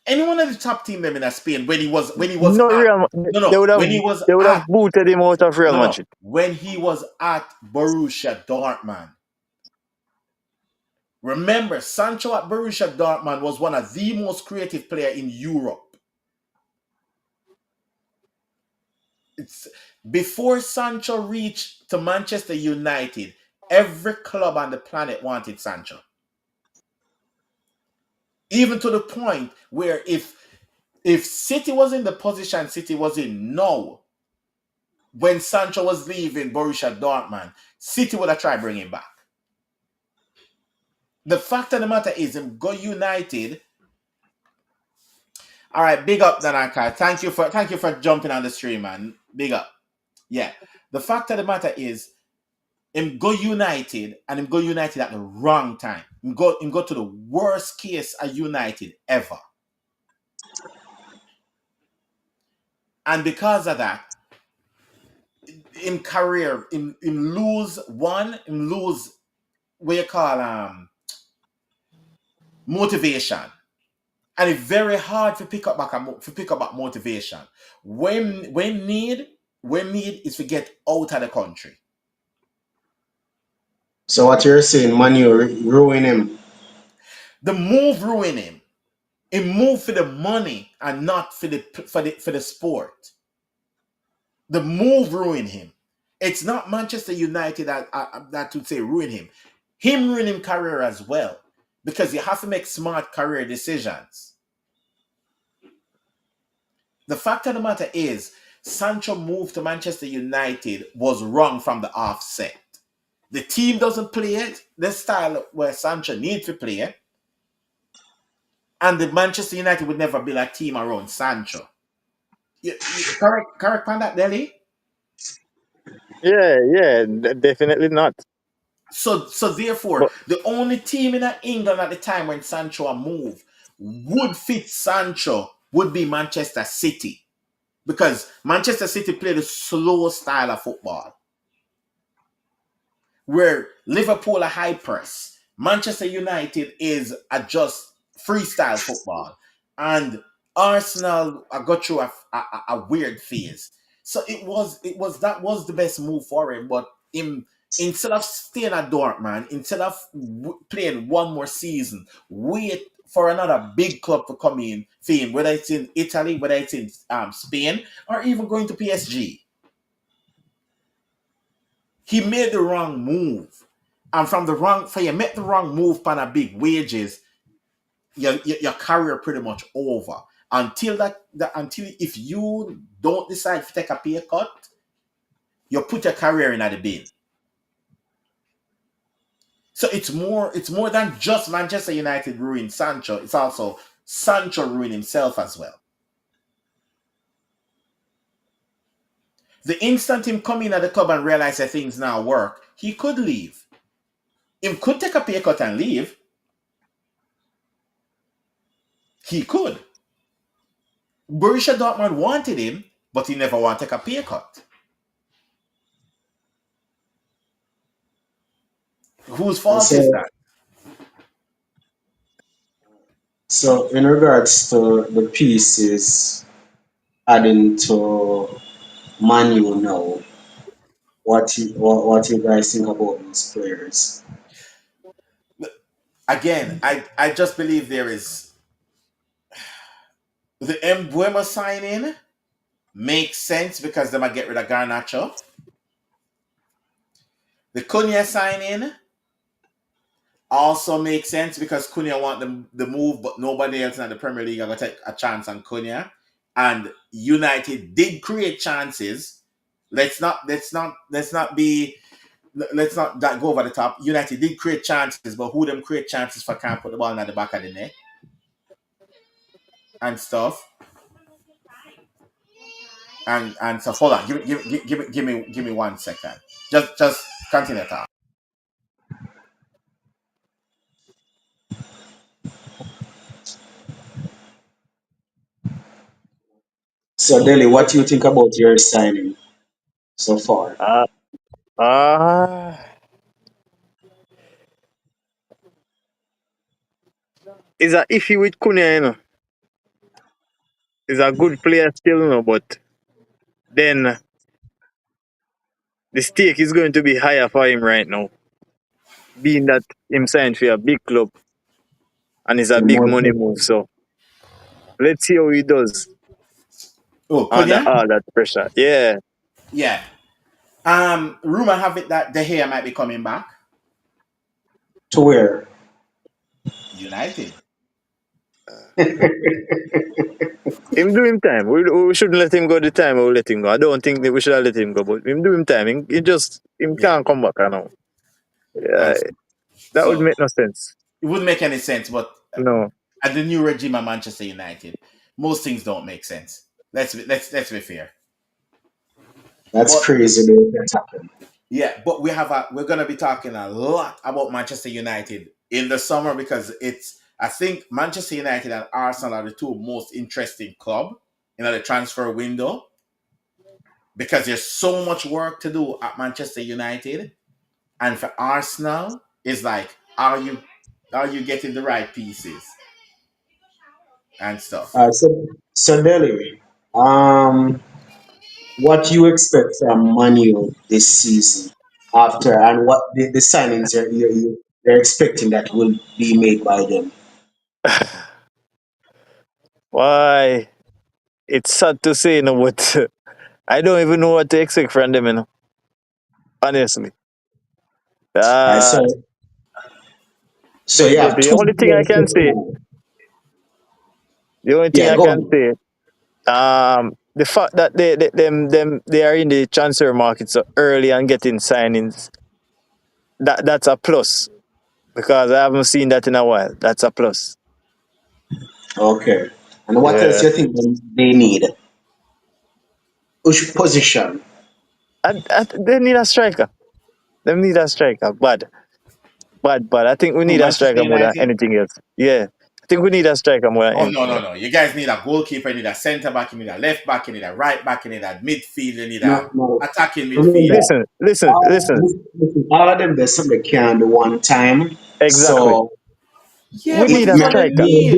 Any one of the top team them in Spain when he was No, at Real. no They no would have. when he was They would have at booted him out of Real no no Madrid. when he was at Borussia Dortmund. Remember, Sancho at Borussia Dortmund was one of the most creative player in Europe. It's before Sancho reached to Manchester United, every club on the planet wanted Sancho. Even to the point where if City was in the position City was in now, when Sancho was leaving Borussia Dortmund, City would have tried bringing him back. The fact of the matter is, him go United. All right, big up, Danaka. Thank you for jumping on the stream, man. Big up. Yeah. The fact of the matter is, him go United and him go United at the wrong time. Him go to the worst case of United ever. And because of that, in career, him lose what you call motivation. And it's very hard to pick up back motivation. When need is to get out of the country. So what you're saying, Manu ruin him. The move ruined him. He moved for the money and not for the sport. The move ruined him. It's not Manchester United that would say ruin him. Him ruin him career as well. Because you have to make smart career decisions. The fact of the matter is, Sancho move to Manchester United was wrong from the offset. The team doesn't play it, the style where Sancho needs to play it, and the Manchester United would never build a team around Sancho. Correct on that, Delhi? Yeah, yeah, definitely not. So therefore, But the only team in England at the time when Sancho moved would fit Sancho would be Manchester City. Because Manchester City played a slow style of football. Where Liverpool are high press, Manchester United is a just freestyle football, and Arsenal got through a weird phase. So it was that was the best move for him. But instead of staying at Dortmund, instead of playing one more season, wait for another big club to come in, fame, whether it's in Italy, whether it's in Spain, or even going to PSG. He made the wrong move. And from the wrong, for you make the wrong move on a big wages, your career pretty much over. Until if you don't decide to take a pay cut, you put your career in at the bin. So it's more than just Manchester United ruined Sancho. It's also Sancho ruined himself as well. The instant him come in at the club and realize that things now work, he could leave. Him could take a pay cut and leave. He could. Borussia Dortmund wanted him, but he never wanted to take a pay cut. Whose And fault is that? so in regards to the pieces adding to Manu now, what you guys think about these players? Again, I just believe there is the Mbuemo signing makes sense because they might get rid of Garnacho. The Cunha signing also makes sense because Cunha want the move, but nobody else in the Premier League are gonna take a chance on Cunha. And United did create chances. Let's not go over the top. United did create chances, but who them create chances for can't put the ball in the back of the net and stuff. And so hold on, give me 1 second. Just continue talk. So Delhi, what do you think about your signing so far? uh, uh is a iffy with Cunha, He's a good player still, but then the stake is going to be higher for him right now, being that him signed for a big club and it's a And big more money move. pressure. So let's see how he does Oh, under Cunha? all that pressure. Yeah. Yeah. Rumor have it that De Gea might be coming back. To where? United. Him do him time. We shouldn't let him go the time we'll let him go. I don't think that we should have let him go, but him do him time. Him Yeah. can't come back now. Yeah, And that would so make no sense. it wouldn't make any sense, but No. at the new regime at Manchester United, most things don't make sense. Let's be fair. That's But crazy that that's happened. yeah, but we're gonna be talking a lot about Manchester United in the summer because it's I think Manchester United and Arsenal are the two most interesting club in the transfer window because there's so much work to do at Manchester United, and for Arsenal, it's like are you getting the right pieces and stuff. So Delhi, um, what you expect from Manu this season after, and what the signings you're expecting that will be made by them? Why? It's sad to say, but I don't even know what to expect from them, honestly. All right, Uh, so you the, have the two only thing I players can left say, now. the only thing Yeah, I go can on. say, the fact that they are in the transfer market so early and getting signings, that's a plus because I haven't seen that in a while. That's a plus. Okay. And what else Yeah, you think they need? Which position? and they need a striker. They need a striker, but I think we Who, need a Manchester striker more than United? anything else. Yeah, I think we need a striker more than Oh no anything no else. no! You guys need a goalkeeper, you need a centre back, you need a left back, you need a right back, you need a midfield, you need a No, no. attacking Remember, midfield. Listen. all of them, there's something they can do one time. Exactly. So, Yeah, We but need it's a gonna striker. need.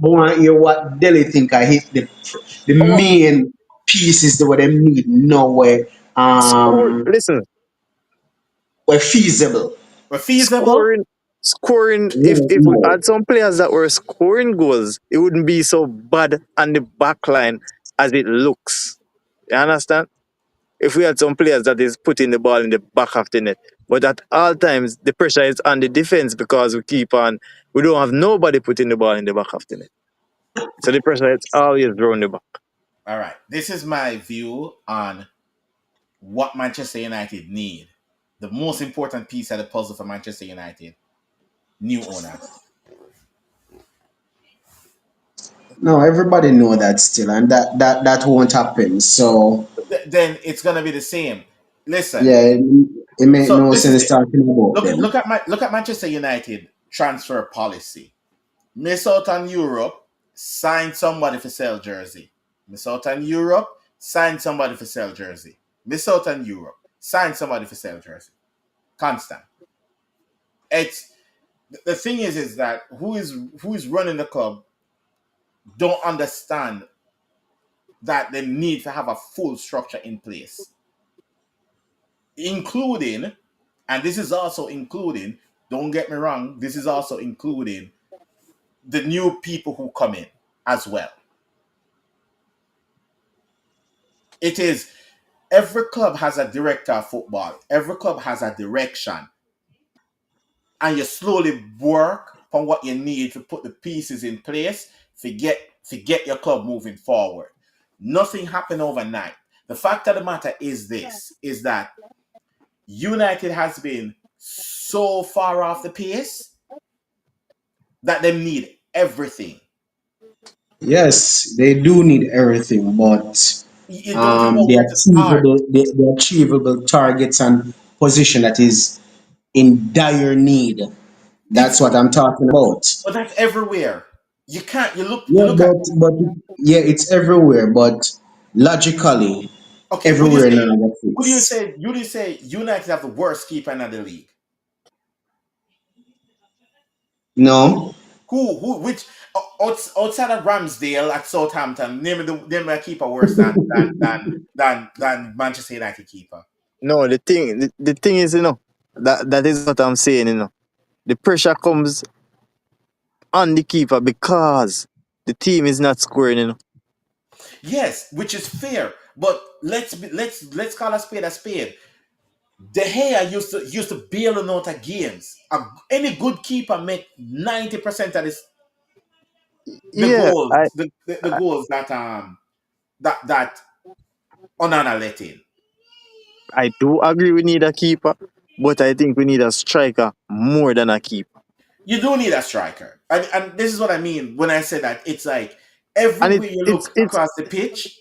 want hear what Delhi think I hit the Oh, main pieces that what they need nowhere Listen, were feasible. we're feasible. scoring. If we No. had some players that were scoring goals, it wouldn't be so bad on the back line as it looks. You understand? If we had some players that is putting the ball in the back of the net, but at all times the pressure is on the defense because we don't have nobody putting the ball in the back of the net. So the pressure is always around the back. All right, this is my view on what Manchester United need. The most important piece of the puzzle for Manchester United: new owners. No, everybody know that still, and that won't happen. So Then it's gonna be the same. Listen, yeah, it make so no this is sense it. talking about them. Look at Manchester United transfer policy. Miss out on Europe, sign somebody for sell jersey. Miss out on Europe, sign somebody for sell jersey. Miss out on Europe, sign somebody for sell jersey. Constant. It's the thing is that who is running the club don't understand that they need to have a full structure in place, including, and this is also including. Don't get me wrong. This is also including the new people who come in as well. It is every club has a director of football. Every club has a direction, and you slowly work from what you need to put the pieces in place. Forget your club moving forward. Nothing happened overnight. The fact of the matter is this: is that United has been so far off the pace that they need everything. Yes, they do need everything, but You don't even know where to start. the achievable targets and position that is in dire need. That's It's what I'm talking about. but that's everywhere. You can't. You Yeah, look at. but yeah, it's everywhere, but logically, Okay, everywhere now that fits. would you say United have the worst keeper in the league? No, Which outside of Ramsdale at Southampton, name a keeper worse than Manchester United keeper. No, the thing is, that is what I'm saying, The pressure comes on the keeper because the team is not scoring. Yes, which is fair, but let's call a spade a spade. De Gea used to bail them out of games. Any good keeper make 90% of the Yeah, goals, the goals that Onana let in. I do agree we need a keeper, but I think we need a striker more than a keeper. You do need a striker. And this is what I mean when I say that it's like And everywhere you look across the pitch,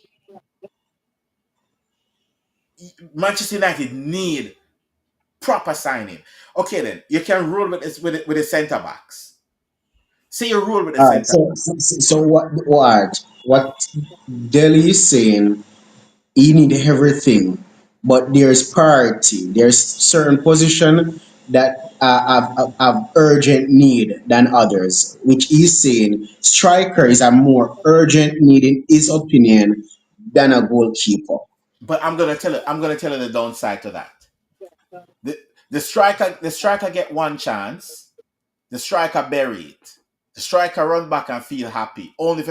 Manchester United need proper signing. Okay, then you can rule with this, with the centre backs. Say you rule with the all right. centre. So what Delhi is saying? He need everything, but there's priority. There's certain position that have urgent need than others, which he's saying striker is a more urgent need in his opinion than a goalkeeper. But I'm gonna tell you the downside to that. The the striker get one chance, the striker bury it. The striker run back and feel happy. Only if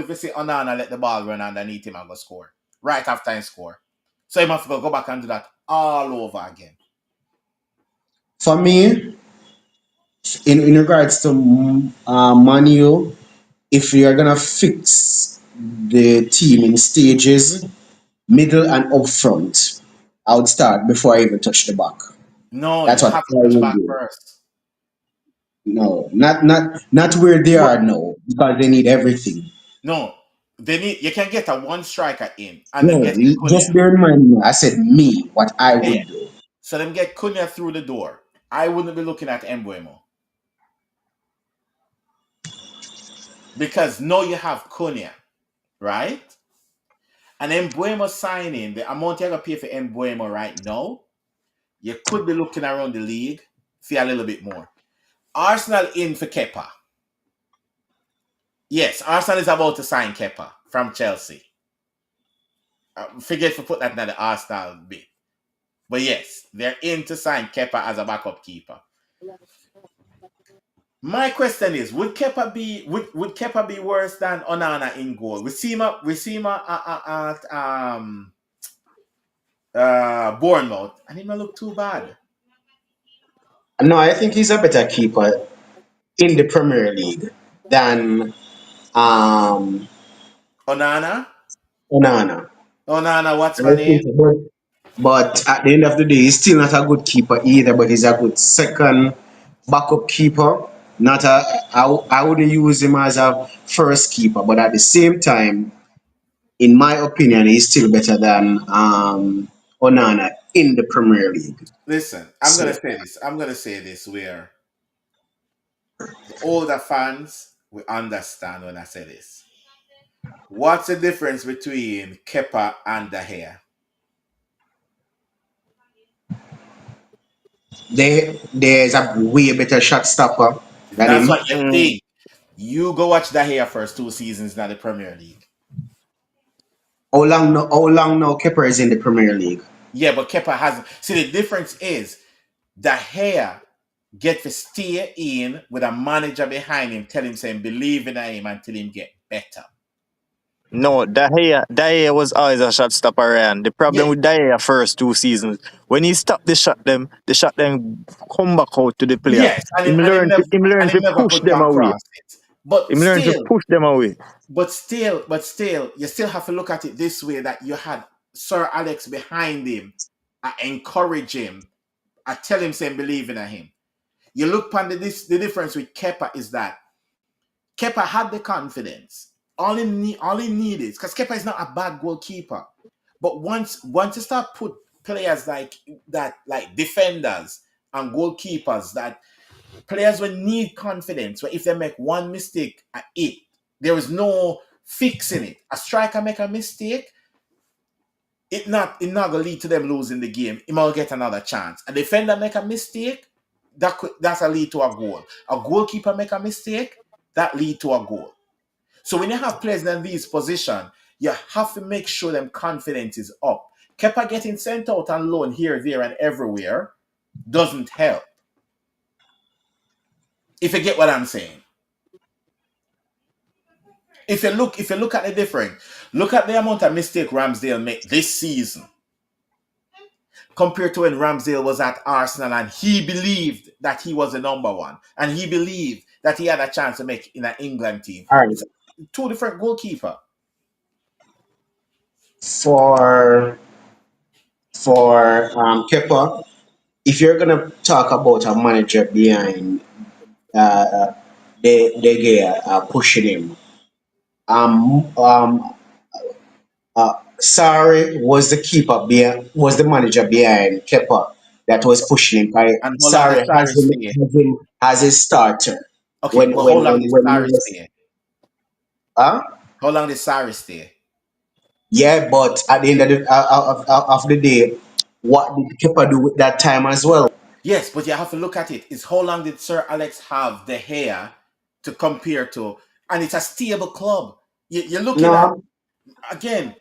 you see Onana let the ball run underneath him and go score. right after he score. So he must go back and do that all over again. For me, in regards to Manu, if you're gonna fix the team in stages, middle and up front, I would start before I even touch the back. No, That's you what I have to touch would back do. first. No, not where they are now because they need everything. No, they need. You can get a one striker in, and them No, getting just Cunha. bear in mind, I said me, what I Yeah. would do. So them get Cunha through the door. I wouldn't be looking at Embuemo because now you have Cunha, right? And Embuemo signing the amount you're gonna pay for Embuemo right now, you could be looking around the league, see a little bit more. Arsenal in for Kepa. Yes, Arsenal is about to sign Kepa from Chelsea. Forget to put that in the Arsenal bit. But yes, they're in to sign Kepa as a backup keeper. My question is, would Kepa be worse than Onana in goal? We see him at Bournemouth, and he may look too bad. No, I think he's a better keeper in the Premier League than um, Onana, Onana. Onana, what's my I name? think, but at the end of the day, he's still not a good keeper either. But he's a good second backup keeper. Not a, I wouldn't use him as a first keeper, but at the same time, in my opinion, he's still better than Onana in the Premier League. Listen, I'm gonna So say this. I'm gonna say this where the older fans will understand when I say this. What's the difference between Kepa and De Gea? there's a way better shot stopper than That's him. what you Mm, think. You go watch De Gea first 2 seasons in the Premier League. How long now Kepa is in the Premier League? Yeah, but Kepa hasn't. See, the difference is De Gea get to stay in with a manager behind him, tell him saying believe in him until him get better. no, Dahia was always a shot stopper, and the Yeah, problem with Dahia first 2 seasons, when he stopped the shot them come back out to the players. yes, Him learn and him to never push could them can away. cross it. But Him learn to still, push them away. but still, you still have to look at it this way: that you had Sir Alex behind him, encourage him, I tell him saying believe in him. You look upon the difference with Kepa is that Kepa had the confidence. All he needed, because Kepa is not a bad goalkeeper. But once you start put players like that, like defenders and goalkeepers, that players will need confidence. Where if they make one mistake at it, there is no fixing it. A striker make a mistake, it not gonna lead to them losing the game. He might get another chance. A defender make a mistake, that's a lead to a goal. A goalkeeper make a mistake, that lead to a goal. So when you have players in these positions, you have to make sure them confidence is up. Kepa getting sent out on loan here, there, and everywhere doesn't help. If you get what I'm saying. If you look at the difference, look at the amount of mistake Ramsdale made this season compared to when Ramsdale was at Arsenal and he believed that he was the number one and he believed that he had a chance to make in an England team. All right, It's two different goalkeeper. for Kepa, if you're gonna talk about a manager behind De Gea pushing him, um, um, Sarri was was the manager behind Kepa that was pushing him. And how long did Sarri Sarri stay? has him as a starter Okay, but how long did when he Sarri was, stay? huh? How long did Sarri stay? Yeah, but at the end of the day, what did Kepa do with that time as well? Yes, but you have to look at it. Is how long did Sir Alex have the hair to compare to? And it's a stable club. You're looking at No, again.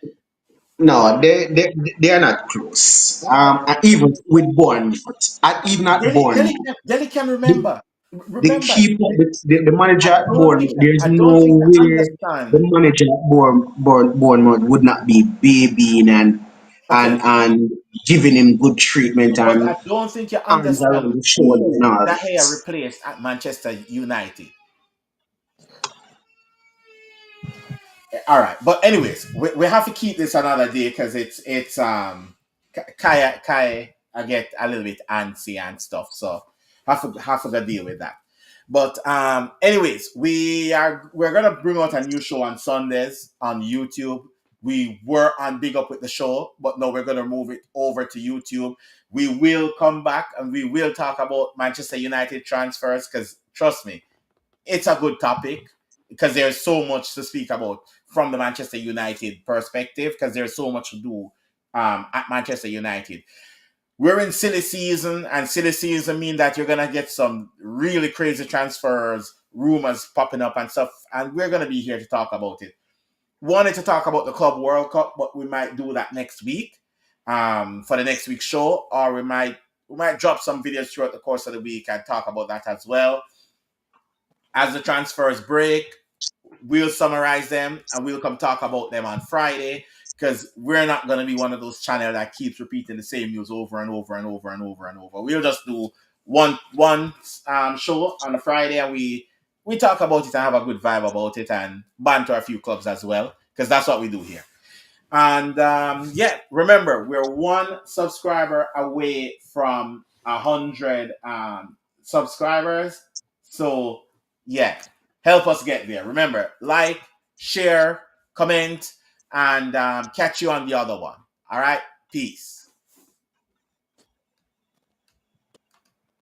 no, they are not close. And even with Bournemouth, and even at Delhi Bournemouth, can, Delhi can the- remember. The Remember, keeper, the manager at Bournemouth, there's I no don't think you way the understand. manager at Bournemouth would not be babying Okay, and giving him good treatment but I and don't think you arms around understand the shoulder and who all that he that. replaced at Manchester United. All right, but anyways, we have to keep this another day because it's Kaya I get a little bit antsy and stuff, so have to deal with that. But anyways, we're gonna bring out a new show on Sundays on YouTube. We were on Big Up with the show, but now we're gonna move it over to YouTube. We will come back and we will talk about Manchester United transfers because trust me, it's a good topic because there's so much to speak about from the Manchester United perspective because there's so much to do at Manchester United. We're in silly season, and silly season mean that you're gonna get some really crazy transfers, rumors popping up and stuff, and we're gonna be here to talk about it. Wanted to talk about the Club World Cup, but we might do that next week for the next week's show, or we might drop some videos throughout the course of the week and talk about that as well. As the transfers break, we'll summarize them and we'll come talk about them on Friday because we're not going to be one of those channels that keeps repeating the same news over and over and over and over and over. We'll just do one show on a Friday and we talk about it and have a good vibe about it and banter a few clubs as well because that's what we do here. And yeah, remember, we're one subscriber away from 100 subscribers. So yeah, help us get there. Remember, like, share, comment, and catch you on the other one. All right, peace.